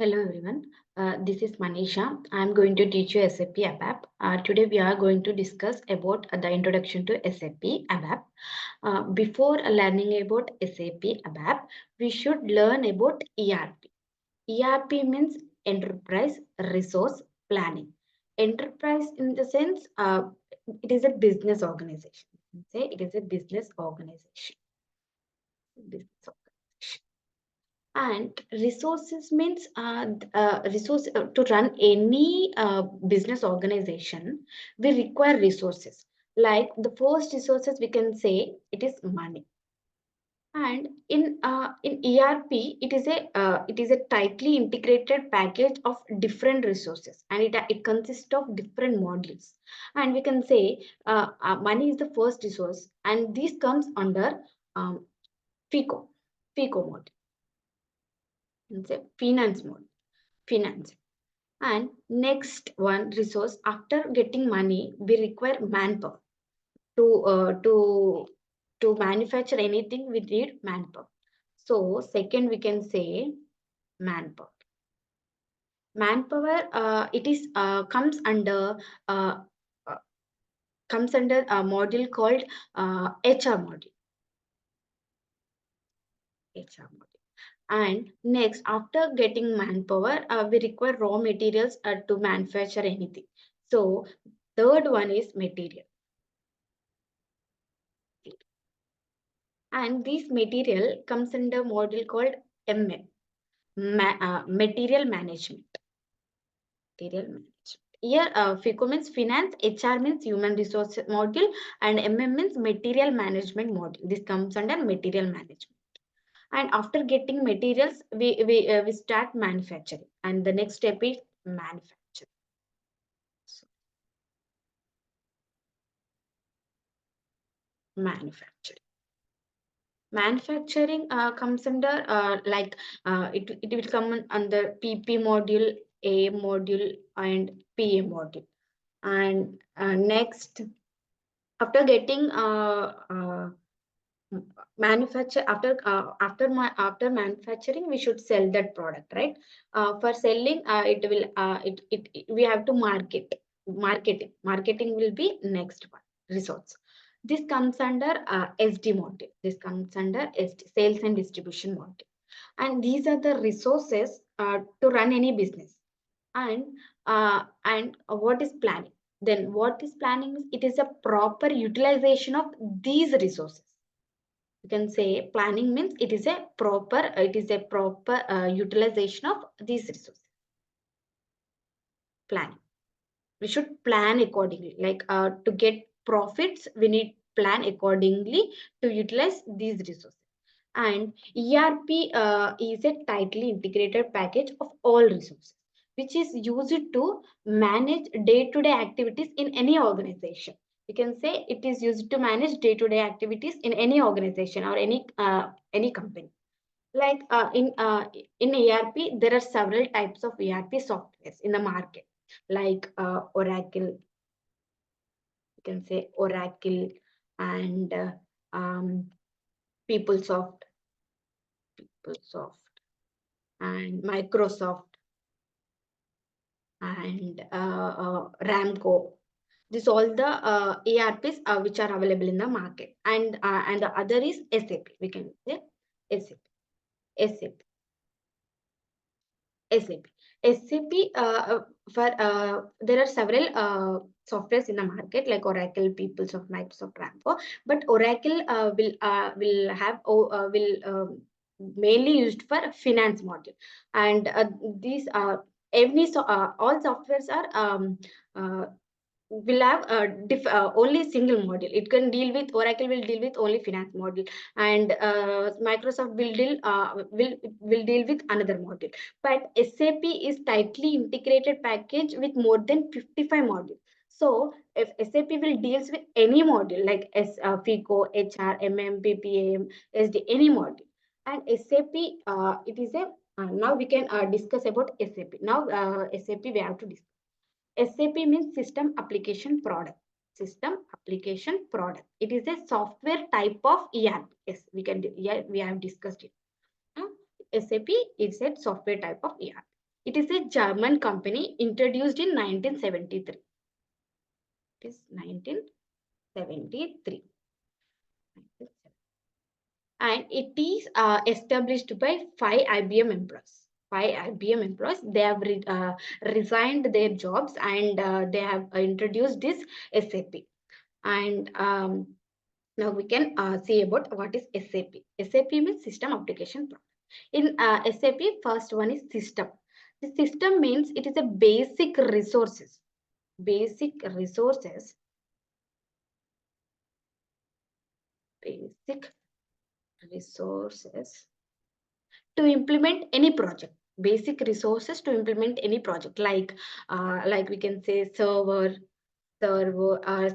Hello everyone, this is Manisha. I am going to teach you SAP ABAP. Today we are going to discuss about the introduction to SAP ABAP. Before learning about SAP ABAP, we should learn about ERP. ERP means Enterprise Resource Planning. Enterprise in the sense, it is a business organization. Say it is a business organization. Business organization. And resources means resource to run any business organization, we require resources. Like the first resources we can say it is money. And in ERP, it is a tightly integrated package of different resources, and it consists of different modules. And we can say money is the first resource, and this comes under FICO, FICO module. And say finance mode, finance. And next one resource, after getting money, we require manpower to manufacture anything. We need manpower. So second, we can say manpower. Manpower, it is uh, comes under a module called HR module. HR module. And next, after getting manpower, we require raw materials to manufacture anything. So third one is material. And this material comes under module called MM, material management. Material management. Here, FICO means finance, HR means human resource module, and MM means material management module. This comes under material management. And after getting materials, we start manufacturing. And the next step is manufacturing. So, manufacturing. Manufacturing comes under it will come under PP module, A module, and PA module. And next, after getting after manufacturing, we should sell that product, right? For selling, we have to marketing will be next one resource. This comes under SD module. This comes under SD, sales and distribution module. And these are the resources to run any business. And what is planning? Then what is planning? It is a proper utilization of these resources. You can say planning means it is a proper utilization of these resources. Planning. We should plan accordingly. Like to get profits, we need plan accordingly to utilize these resources. And ERP is a tightly integrated package of all resources, which is used to manage day-to-day activities in any organization. You can say it is used to manage day-to-day activities in any organization or any company. Like in ERP, there are several types of ERP softwares in the market, like Oracle. You can say Oracle and PeopleSoft, and Microsoft and Ramco. This all the ERPs which are available in the market, and the other is SAP. We can say SAP. There are several softwares in the market like Oracle, PeopleSoft, Microsoft, Ramco, but Oracle will mainly used for finance module, and these all softwares are will have only single module. It can deal with Oracle will deal with only finance module, and Microsoft will deal with another module. But SAP is tightly integrated package with more than 55 modules. So if SAP will deals with any module like FICO, HR, MM, PPAM, SD, any module, and SAP it is a now we can discuss about SAP. Now SAP we have to discuss. SAP means System Application Product. System Application Product. It is a software type of ERP. Yes, we can. Yeah, we have discussed it. SAP is a software type of ERP. It is a German company introduced in 1973. It is 1973. And it is established by 5 IBM employees. 5 IBM employees, they have resigned their jobs, and they have introduced this SAP. And now we can see about what is SAP. SAP means System Application Product. In SAP, first one is system. The system means it is a basic resources. Basic resources. Basic resources to implement any project. Basic resources to implement any project, like we can say server,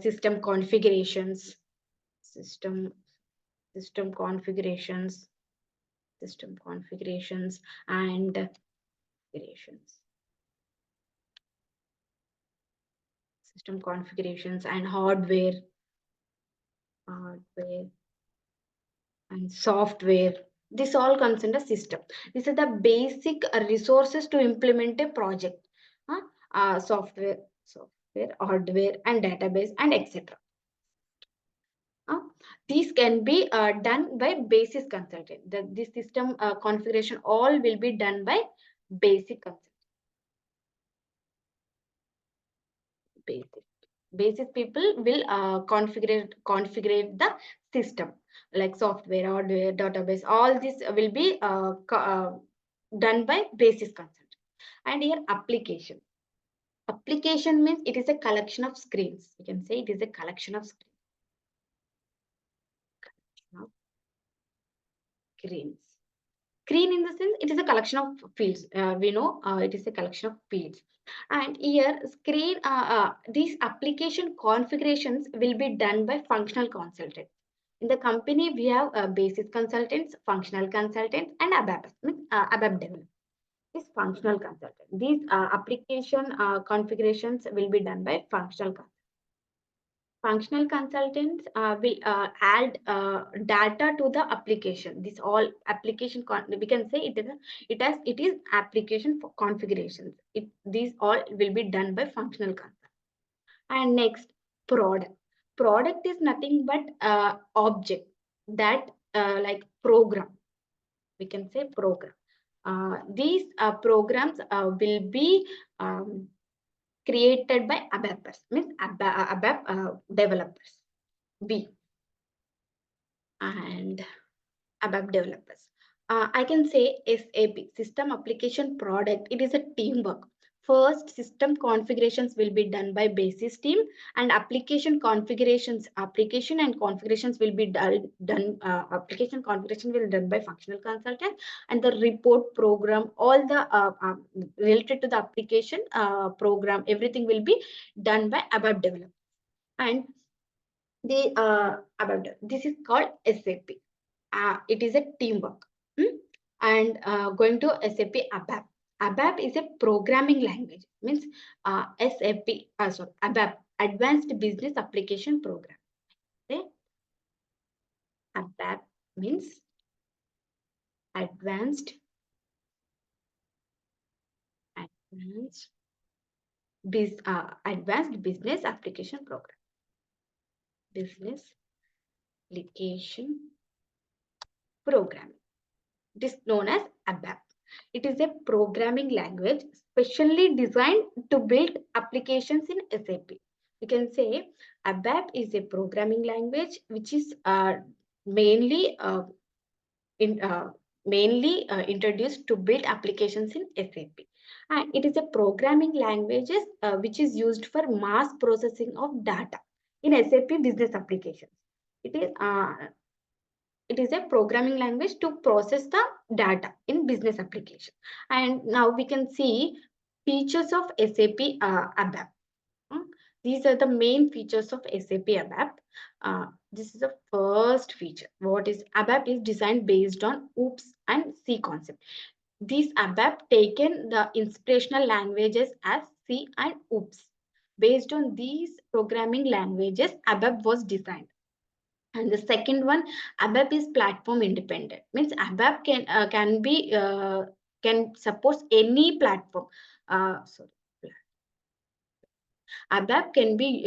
system configurations, system configurations, and system configurations and hardware and software. This all comes under system. These are the basic resources to implement a project. Software, hardware, and database, and etc. These can be done by basis consultant. The system configuration all will be done by basic consultant. Basis people will configure the system, like software, hardware, database. All this will be done by basis consultant. And here application. Application means it is a collection of screens. You can say it is a collection of screens. Screen in the sense it is a collection of fields. We know it is a collection of fields. And here screen, these application configurations will be done by functional consultants. In the company, we have basis consultants, functional consultants, and ABAP, ABAP developer. This functional consultant. These application configurations will be done by functional consultants. Functional consultants will add data to the application. This all application we can say it is application for configurations. These all will be done by functional consultant. And next, product. Product is nothing but object that like program. We can say program. These programs will be created by ABAPers, means ABAP developers. And ABAP developers. I can say SAP, System Application Product. It is a teamwork. First, system configurations will be done by basis team, and application configurations will be done. Application configuration will be done by functional consultant, and the report program, all the related to the application program, everything will be done by ABAP developer. And this is called SAP. It is a teamwork. And going to SAP ABAP. ABAP is a programming language. Means ABAP, Advanced Business Application Program. Okay? ABAP means Advanced Business Application Program. Business Application Program. It is known as ABAP. It is a programming language specially designed to build applications in SAP. You can say ABAP is a programming language which is mainly introduced to build applications in SAP. And it is a programming language which is used for mass processing of data in SAP business applications. It is a programming language to process the data in business application. And now we can see features of SAP ABAP. These are the main features of SAP ABAP. This is the first feature. What is ABAP is designed based on OOPS and C concept. These ABAP taken the inspirational languages as C and OOPS. Based on these programming languages, ABAP was designed. And the second one, ABAP is platform independent. Means ABAP can be can support any platform. Sorry. ABAP can be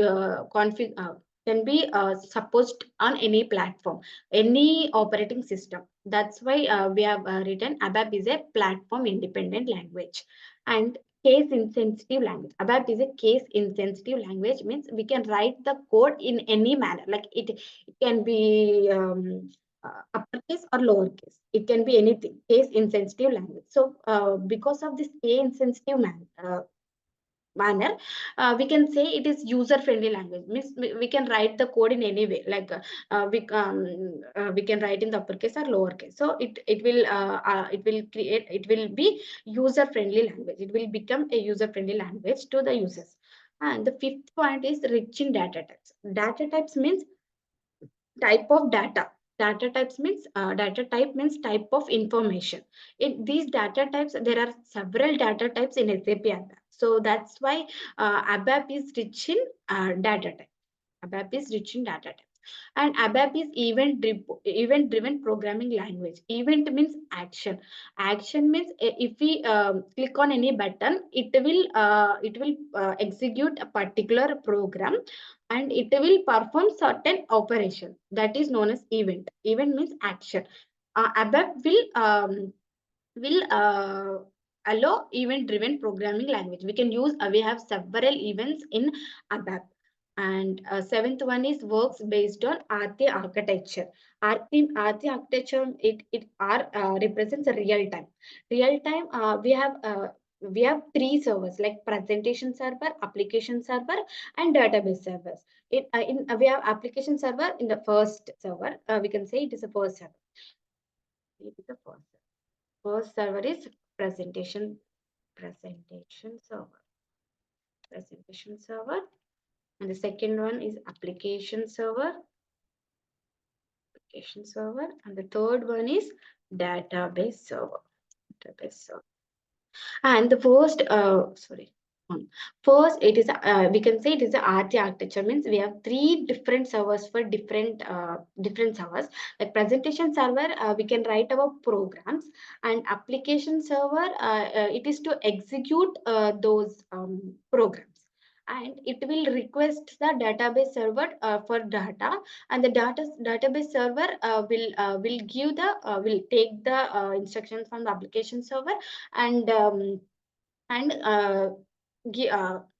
supposed on any platform, any operating system. That's why we have written ABAP is a platform independent language. And case insensitive language. ABAP is a case insensitive language, means we can write the code in any manner. Like it can be uppercase or lowercase. It can be anything. Case insensitive language. So because of this case insensitive manner, we can say it is user friendly language, means we can write the code in any way, like we can write in the uppercase or lowercase. So it will be user friendly language. It will become a user friendly language to the users. And the fifth point is rich in data types. Data types means type of data. Data types means data type means type of information. In these data types, there are several data types in SAP ABAP. So that's why ABAP is rich in data type. ABAP is rich in data types. And ABAP is event driven programming language. Event means action. Action means if we click on any button, it will execute a particular program, and it will perform certain operation. That is known as event. Event means action. ABAP will allow event driven programming language. We can use we have several events in ABAP. And seventh one is works based on RT architecture. RT architecture, it represents a real time. Real time, we have three servers like presentation server, application server, and database servers. We have application server in the first server. We can say it is the first server. It is the first server. First server is presentation server. Presentation server. And the second one is application server. And the third one is database server. And the first it is we can say it is a RT architecture, means we have three different servers for different servers. Like presentation server, we can write our programs, and application server, it is to execute those programs. And it will request the database server for data, and the database server will give the will take the instructions from the application server, and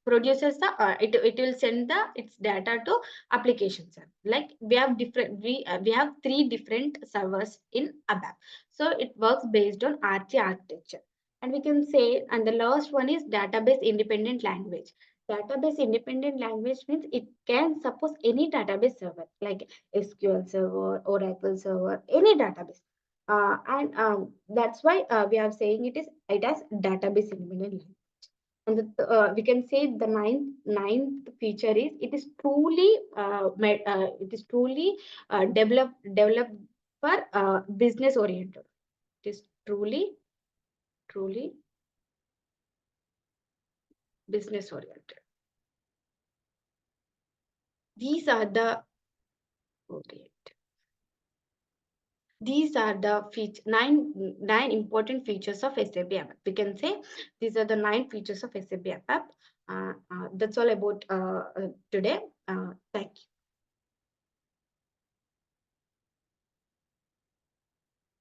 produces the it will send the its data to application server. Like we have we have three different servers in ABAP. So it works based on RT architecture. And we can say, and the last one is database independent language. Database independent language means it can suppose any database server, like SQL server, Oracle server, any database. And that's why we are saying it as database independent language. And we can say the ninth feature is it is truly developed for business oriented. It is truly business oriented. These are the nine important features of SAP ABAP. We can say these are the 9 features of SAP ABAP. That's all about today. Thank you.